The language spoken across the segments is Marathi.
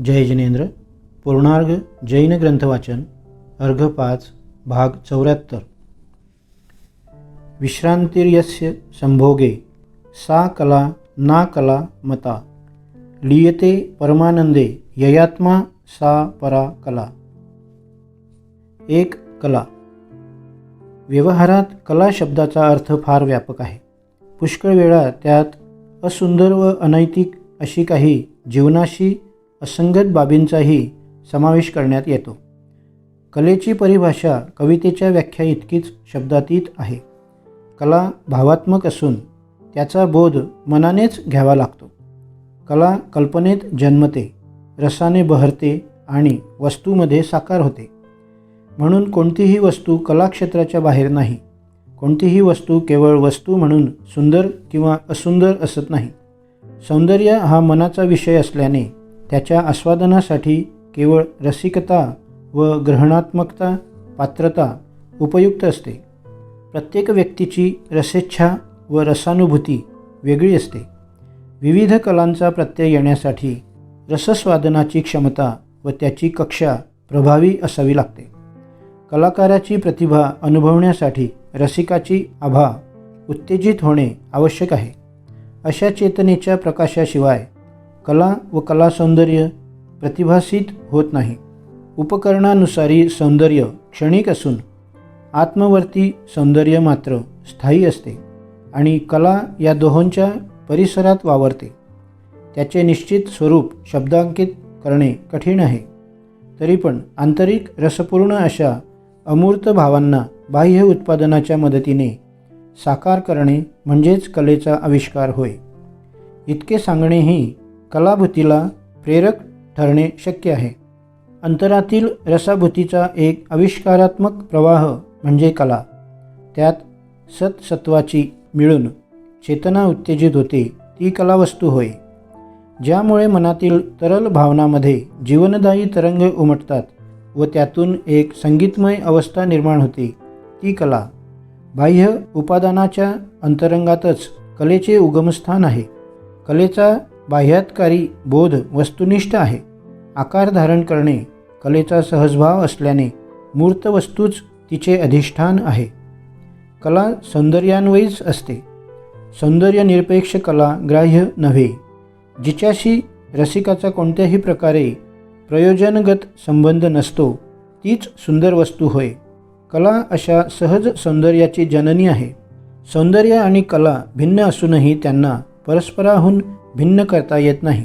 जय जिनेंद्र. पूर्णार्घ जैन ग्रंथवाचन अर्घ 5 भाग 74. विश्रांतिर्यस्य संभोगे सा कला ना कला मता लीयते परमानंदे ययात्मा सा परा कला. एक कला. व्यवहारात कला शब्दाचा अर्थ फार व्यापक आहे. पुष्कळ वेळा त्यात असुंदर व अनैतिक अशी काही जीवनाशी असंगत बाबींचाही समावेश करण्यात येतो. कलेची परिभाषा कवितेच्या व्याख्या इतकीच शब्दातीत आहे. कला भावात्मक असून त्याचा बोध मनानेच घ्यावा लागतो. कला कल्पनेत जन्मते, रसाने बहरते आणि वस्तूमध्ये साकार होते. म्हणून कोणतीही वस्तू कलाक्षेत्राच्या बाहेर नाही. कोणतीही वस्तू केवळ वस्तू म्हणून सुंदर किंवा असुंदर असत नाही. सौंदर्य हा मनाचा विषय असल्याने त्याच्या आस्वादनासाठी केवळ रसिकता व ग्रहणात्मकता पात्रता उपयुक्त असते. प्रत्येक व्यक्तीची रसेच्छा व रसानुभूती वेगळी असते. विविध कलांचा प्रत्यय येण्यासाठी रसस्वादनाची क्षमता व त्याची कक्षा प्रभावी असावी लागते. कलाकाराची प्रतिभा अनुभवण्यासाठी रसिकाची आभा उत्तेजित होणे आवश्यक आहे. अशा चेतनेच्या प्रकाशाशिवाय कला व कला सौंदर्य प्रतिभासित होत नाही. उपकरणानुसारी सौंदर्य क्षणिक असून आत्मवर्ती सौंदर्य मात्र स्थायी असते आणि कला या दोहोंच्या परिसरात वावरते. त्याचे निश्चित स्वरूप शब्दांकित करणे कठीण आहे. तरी पण आंतरिक रसपूर्ण अशा अमूर्त भावांना बाह्य उत्पादनाच्या मदतीने साकार करणे म्हणजेच कलेचा आविष्कार होय. इतके सांगणेही कलाभूतीला प्रेरक ठरणे शक्य आहे. अंतरातील रसाभूतीचा एक आविष्कारात्मक प्रवाह म्हणजे कला. त्यात सत्सत्वाची मिळून चेतना उत्तेजित होते ती कलावस्तू होय. ज्यामुळे मनातील तरल भावनामध्ये जीवनदायी तरंग उमटतात व त्यातून एक संगीतमय अवस्था निर्माण होते ती कला. बाह्य उपादानाच्या अंतरंगातच कलेचे उगमस्थान आहे. कलेचा बाह्यातकारी बोध वस्तुनिष्ठ आहे. आकार धारण करणे कलेचा सहजभाव असल्याने मूर्त वस्तूच तिचे अधिष्ठान आहे. कला सौंदर्यान्वयीच असते. सौंदर्य निरपेक्ष कला ग्राह्य नव्हे. जिच्याशी रसिकाचा कोणत्याही प्रकारे प्रयोजनगत संबंध नसतो तीच सुंदर वस्तू होय. कला अशा सहज सौंदर्याची जननी आहे. सौंदर्य आणि कला भिन्न असूनही त्यांना परस्पराहून भिन्न करता येत नाही.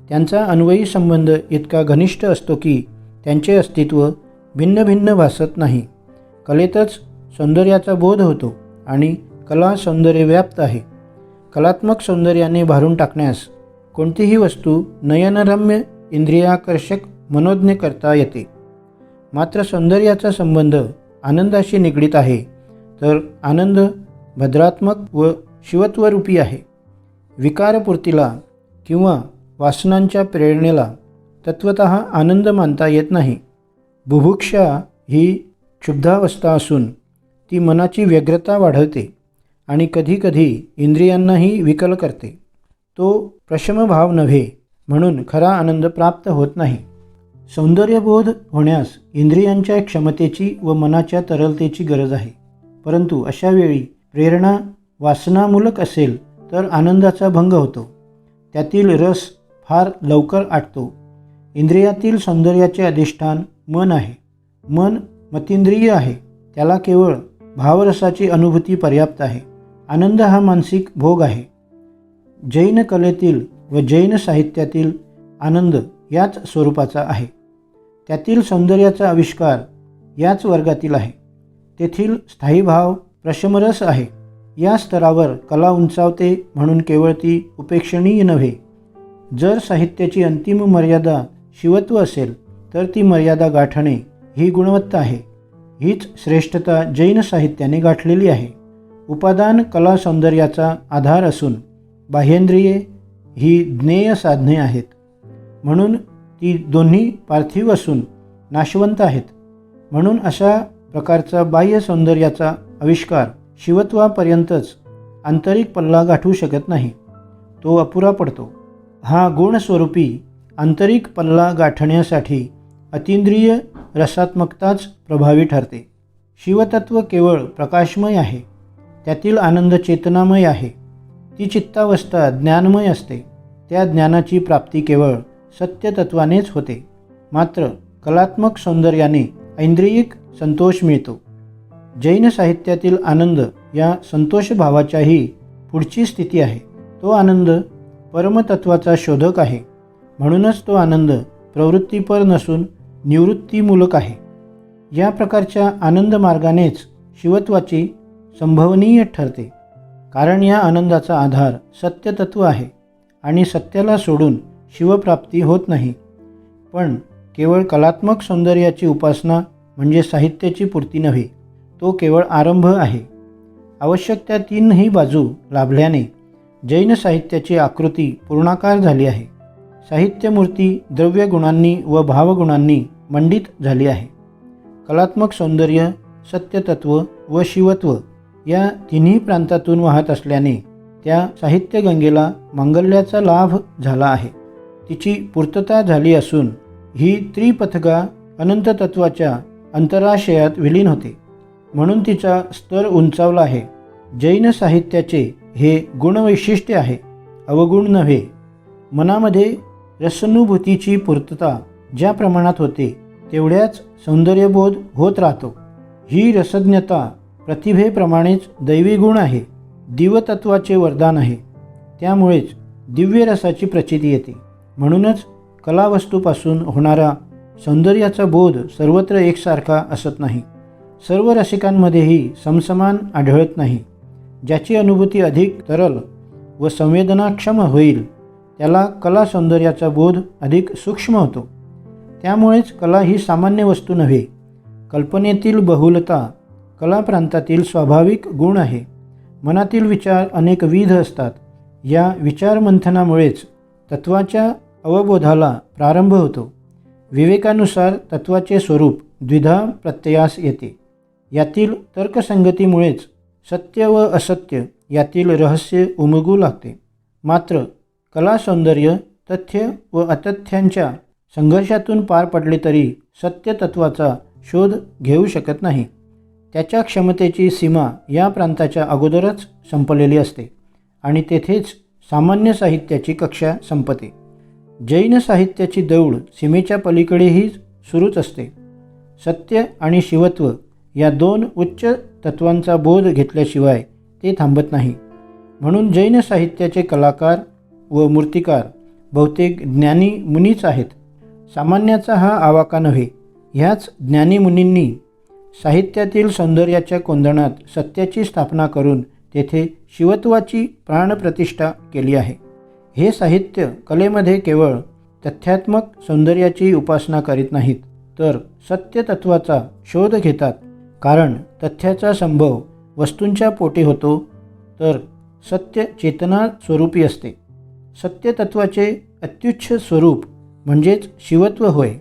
त्यांचा अन्वयी संबंध इतका घनिष्ठ असतो की त्यांचे अस्तित्व भिन्न भिन्न भासत नाही. कलेतच सौंदर्याचा बोध होतो आणि कला सौंदर्य व्याप्त आहे. कलात्मक सौंदर्याने भारून टाकण्यास कोणतीही वस्तू नयनरम्य इंद्रियाकर्षक मनोज्ञ करता येते. मात्र सौंदर्याचा संबंध आनंदाशी निगडीत आहे, तर आनंद भद्रात्मक व शिवत्वरूपी आहे. विकारपूर्तीला किंवा वासनांच्या प्रेरणेला तत्वतः आनंद मानता येत नाही. बुभुक्षा ही क्षुब्धावस्था असून ती मनाची व्यग्रता वाढवते आणि कधीकधी इंद्रियांनाही विकल करते. तो प्रशमभाव नव्हे, म्हणून खरा आनंद प्राप्त होत नाही. सौंदर्यबोध होण्यास इंद्रियांच्या क्षमतेची व मनाच्या तरलतेची गरज आहे. परंतु अशावेळी प्रेरणा वासनामूलक असेल तर आनंदाचा भंग होतो. त्यातील रस फार लवकर आटतो. इंद्रियातील सौंदर्याचे अधिष्ठान मन आहे. मन मतींद्रिय आहे. त्याला केवळ भावरसाची अनुभूती पर्याप्त आहे. आनंद हा मानसिक भोग आहे. जैन कलेतील व जैन साहित्यातील आनंद याच स्वरूपाचा आहे. त्यातील सौंदर्याचा आविष्कार याच वर्गातील आहे. तेथील स्थायी भाव प्रशमरस आहे. या स्तरावर कला उंचावते म्हणून केवळ ती उपेक्षणीय नव्हे. जर साहित्याची अंतिम मर्यादा शिवत्व असेल तर ती मर्यादा गाठणे ही गुणवत्ता आहे. हीच श्रेष्ठता जैन साहित्याने गाठलेली आहे. उपादान कला सौंदर्याचा आधार असून बाह्येंद्रिये ही ज्ञेय साधने आहेत. म्हणून ती दोन्ही पार्थिव असून नाशवंत आहेत. म्हणून अशा प्रकारचा बाह्य सौंदर्याचा आविष्कार शिवत्वापर्यंतच आंतरिक पल्ला गाठू शकत नाही. तो अपुरा पडतो. हा गुणस्वरूपी आंतरिक पल्ला गाठण्यासाठी अतींद्रिय रसात्मकताच प्रभावी ठरते. शिवतत्व केवळ प्रकाशमय आहे, त्यातील आनंद चेतनामय आहे. ती चित्तावस्था ज्ञानमय असते. त्या ज्ञानाची प्राप्ती केवळ सत्यतत्वानेच होते. मात्र कलात्मक सौंदर्याने ऐंद्रियिक संतोष मिळतो. जैन साहित्यातील आनंद या संतोषभावाच्याही पुढची स्थिती आहे. तो आनंद परमतत्वाचा शोधक आहे. म्हणूनच तो आनंद प्रवृत्तीपर नसून निवृत्तीमूलक आहे. या प्रकारच्या आनंद मार्गानेच शिवत्वाची संभवनीय ठरते. कारण या आनंदाचा आधार सत्यतत्व आहे आणि सत्याला सोडून शिवप्राप्ती होत नाही. पण केवळ कलात्मक सौंदर्याची उपासना म्हणजे साहित्याची पूर्ती नव्हे, तो केवळ आरंभ आहे. आवश्यक त्या तीनही बाजू लाभल्याने जैन साहित्याची आकृती पूर्णाकार झाली आहे. साहित्यमूर्ती द्रव्यगुणांनी व भावगुणांनी मंडित झाली आहे. कलात्मक सौंदर्य, सत्यतत्व व शिवत्व या तिन्ही प्रांतातून वाहत असल्याने त्या साहित्यगंगेला मांगल्याचा लाभ झाला आहे. तिची पूर्तता झाली असून ही त्रिपथगा अनंततत्वाच्या अंतराशयात विलीन होते. म्हणून तिचा स्तर उंचावला आहे. जैन साहित्याचे हे गुणवैशिष्ट्य आहे, अवगुण नव्हे. मनामध्ये रसनुभूतीची पूर्तता ज्या प्रमाणात होते तेवढ्याच सौंदर्यबोध होत राहतो. ही रसज्ञता प्रतिभेप्रमाणेच दैवी गुण आहे, दिवतत्वाचे वरदान आहे. त्यामुळेच दिव्य रसाची प्रचिती येते. म्हणूनच कलावस्तूपासून होणारा सौंदर्याचा बोध सर्वत्र एकसारखा असत नाही. सर्व रसिकांमध्येही समसमान आढळत नाही. ज्याची अनुभूती अधिक तरल व संवेदनाक्षम होईल त्याला कला सौंदर्याचा बोध अधिक सूक्ष्म होतो. त्यामुळेच कला ही सामान्य वस्तू नव्हे, कल्पनेतील बहुलता कलाप्रांतातील स्वाभाविक गुण आहे. मनातील विचार अनेकविध असतात. या विचारमंथनामुळेच तत्वाच्या अवबोधाला प्रारंभ होतो. विवेकानुसार तत्वाचे स्वरूप द्विधा प्रत्ययास येते. यातील तर्कसंगतीमुळेच सत्य व असत्य यातील रहस्य उमगू लागते. मात्र कला सौंदर्य तथ्य व अतथ्यांच्या संघर्षातून पार पडले तरी सत्यतत्वाचा शोध घेऊ शकत नाही. त्याच्या क्षमतेची सीमा या प्रांताच्या अगोदरच संपलेली असते आणि तेथेच सामान्य साहित्याची कक्षा संपते. जैन साहित्याची दौड सीमेच्या पलीकडेही सुरूच असते. सत्य आणि शिवत्व या दोन उच्च तत्वांचा बोध घेतल्याशिवाय ते थांबत नाही. म्हणून जैन साहित्याचे कलाकार व मूर्तिकार बहुतेक ज्ञानी मुनीच आहेत. सामान्याचा हा आवाका नव्हे. ह्याच ज्ञानी मुनींनी साहित्यातील सौंदर्याच्या कोंदणात सत्याची स्थापना करून तेथे शिवत्वाची प्राणप्रतिष्ठा केली आहे. हे साहित्य कलेमध्ये केवळ तथ्यात्मक सौंदर्याची उपासना करीत नाहीत, तर सत्यतत्वाचा शोध घेतात. कारण तथ्याचा संभव वस्तूंच्या पोटी होतो, तर सत्य चेतना स्वरूपी असते. सत्यतत्वाचे अत्युच्च स्वरूप म्हणजेच शिवत्व होय.